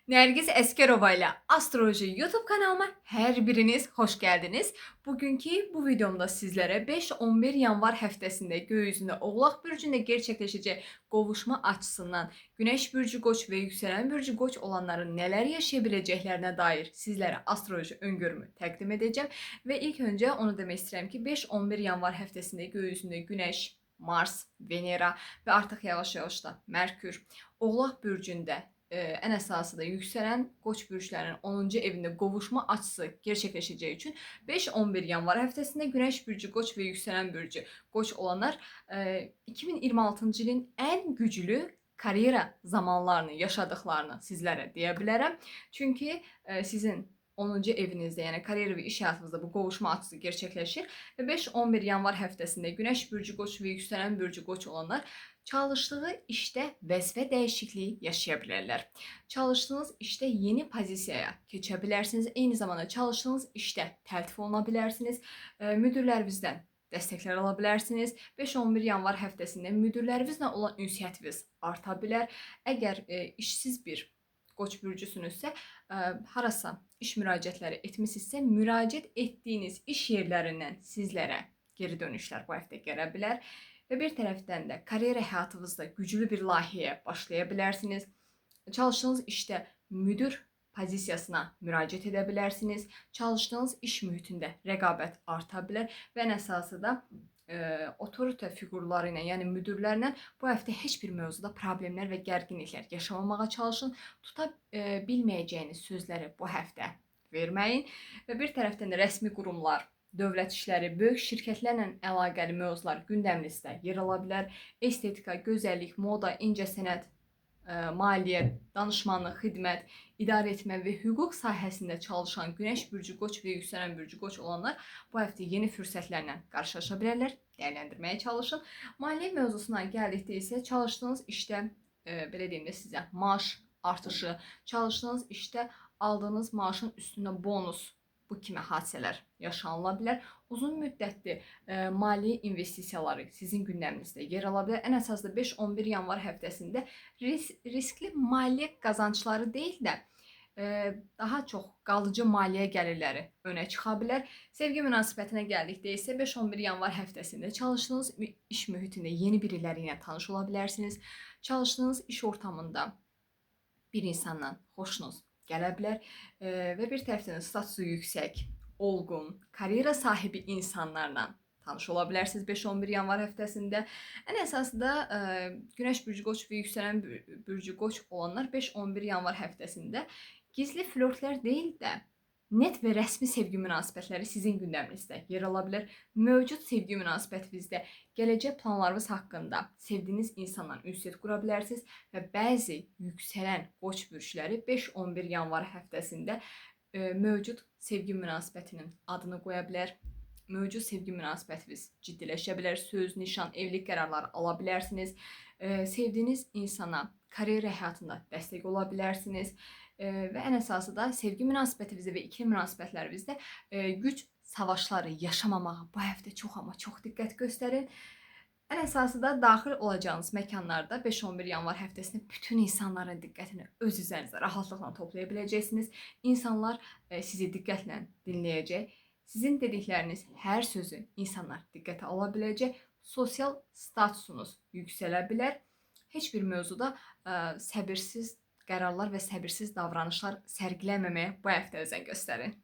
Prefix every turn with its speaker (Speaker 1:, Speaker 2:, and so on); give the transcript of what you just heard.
Speaker 1: Nərgiz Əsgərova ilə Astroloji YouTube kanalıma hər biriniz xoş gəldiniz. Bugünkü bu videomda sizlərə 5-11 yanvar həftəsində göy üzündə Oğlaq bürcündə gerçəkləşəcək qovuşma açısından Günəş bürcü Qoç və yüksələn bürcü Qoç olanların nələr yaşaya biləcəklərinə dair sizlərə astroloji öngörümü təqdim edəcəm. Və ilk öncə onu demək istəyirəm ki, 5-11 yanvar həftəsində göy üzündə Günəş, Mars, Venera və artıq yavaş-yavaş da Mərkür Oğlaq bürcündə ən əsası da yüksələn Qoç bürclərinin 10-cu evində qovuşma açısı gerçəkləşəcəyi üçün 5-11 yanvar həftəsində Günəş bürcü Qoç və yüksələn bürcü Qoç olanlar 2026-cı ilin ən güclü karyera zamanlarını yaşadıqlarını sizlərə deyə bilərəm. Çünki sizin 10-cu evinizdə, yəni karyera və iş həyatınızda bu qovuşma açısı gerçəkləşir və 5-11 yanvar həftəsində Günəş bürcü Qoç və yüksələn bürcü Qoç olanlar çalışdığı işdə vəzifə dəyişikliyi yaşaya bilərlər. Çalışdığınız işdə yeni pozisiyaya keçə bilərsiniz. Eyni zamanda çalışdığınız işdə təltif oluna bilərsiniz. Müdirlərinizdən dəstəklər ala bilərsiniz. 5-11 yanvar həftəsində müdirlərinizlə olan ünsiyyətiniz arta bilər. Əgər işsiz bir Qoç bürcüsünüzsə, harasa iş müraciətləri etmisinizsə, müraciət etdiyiniz iş yerlərindən sizlərə geri dönüşlər bu həftə gələ bilər. Və bir tərəfdən də karyera həyatınızda güclü bir layihəyə başlaya bilərsiniz. Çalışdığınız işdə müdir pozisiyasına müraciət edə bilərsiniz. Çalışdığınız iş mühitində rəqabət arta bilər və ən əsası da otorite fiqurları ilə, yəni müdirlərlə bu həftə heç bir mövzuda problemlər və gərginliklər yaşamamağa çalışın. Tuta bilməyəcəyiniz sözləri bu həftə verməyin və bir tərəfdən də rəsmi qurumlar, dövlət işləri, böyük şirkətlərlə əlaqəli mövzular gündəminizdə yer ala bilər. Estetika, gözəllik, moda, incəsənət, maliyyə, danışmanlıq, xidmət, idarə etmə və hüquq sahəsində çalışan Günəş bürcü Qoç və yüksələn bürcü Qoç olanlar bu həftə yeni fürsətlərlə qarşılaşa bilərlər. Dəyərləndirməyə çalışın. Maliyyə mövzusuna gəldikdə isə çalışdığınız işdə belə deyim də sizə maaş artışı, çalışdığınız işdə aldığınız maaşın üstünə bonus, bu kimi hadisələr yaşanıla bilər. Uzun müddətli maliyyə investisiyaları sizin gündəminizdə yer ala bilər. Ən əsası da 5-11 yanvar həftəsində riskli maliyyə qazancları deyil də daha çox qalıcı maliyyə gəlirləri önə çıxa bilər. Sevgi münasibətinə gəldikdə isə 5-11 yanvar həftəsində çalışdığınız iş mühitində yeni biriləri ilə tanış ola bilərsiniz. Çalışdığınız iş ortamında bir insandan xoşunuz gələ bilər və bir tərəfdən statusu yüksək, olğun, karyera sahibi insanlarla tanış ola bilərsiniz 5-11 yanvar həftəsində. Ən əsası da Günəş bürcü Qoç və yüksələn bürcü Qoç olanlar 5-11 yanvar həftəsində gizli flörtlər deyil də net və rəsmi sevgi münasibətləri sizin gündəminizdə yer ala bilər. Mövcud sevgi münasibətinizdə gələcək planlarınız haqqında sevdiyiniz insanla ünsiyyət qura bilərsiniz və bəzi yüksələn Qoç bürcləri 5-11 yanvar həftəsində mövcud sevgi münasibətinin adını qoya bilər. Mövcud sevgi münasibətiniz ciddiləşə bilər. Söz, nişan, evlilik qərarları ala bilərsiniz. Sevdiyiniz insana karyera həyatında dəstək ola bilərsiniz. Və ən əsası da sevgi münasibətinizdə və ikili münasibətlərinizdə güc savaşları yaşamamağa bu həftə çox amma çox diqqət göstərin. Ən əsası da daxil olacağınız məkanlarda 5-11 yanvar həftəsində bütün insanların diqqətini öz üzərinizə rahatlıqla toplaya biləcəksiniz. İnsanlar sizi diqqətlə dinləyəcək. Sizin dedikləriniz hər sözü insanlar diqqətə ala biləcək. Sosial statusunuz yüksələ bilər. Heç bir mövzuda səbirsiz qərarlar və səbirsiz davranışlar sərgiləməməyə bu həftə özən göstərin.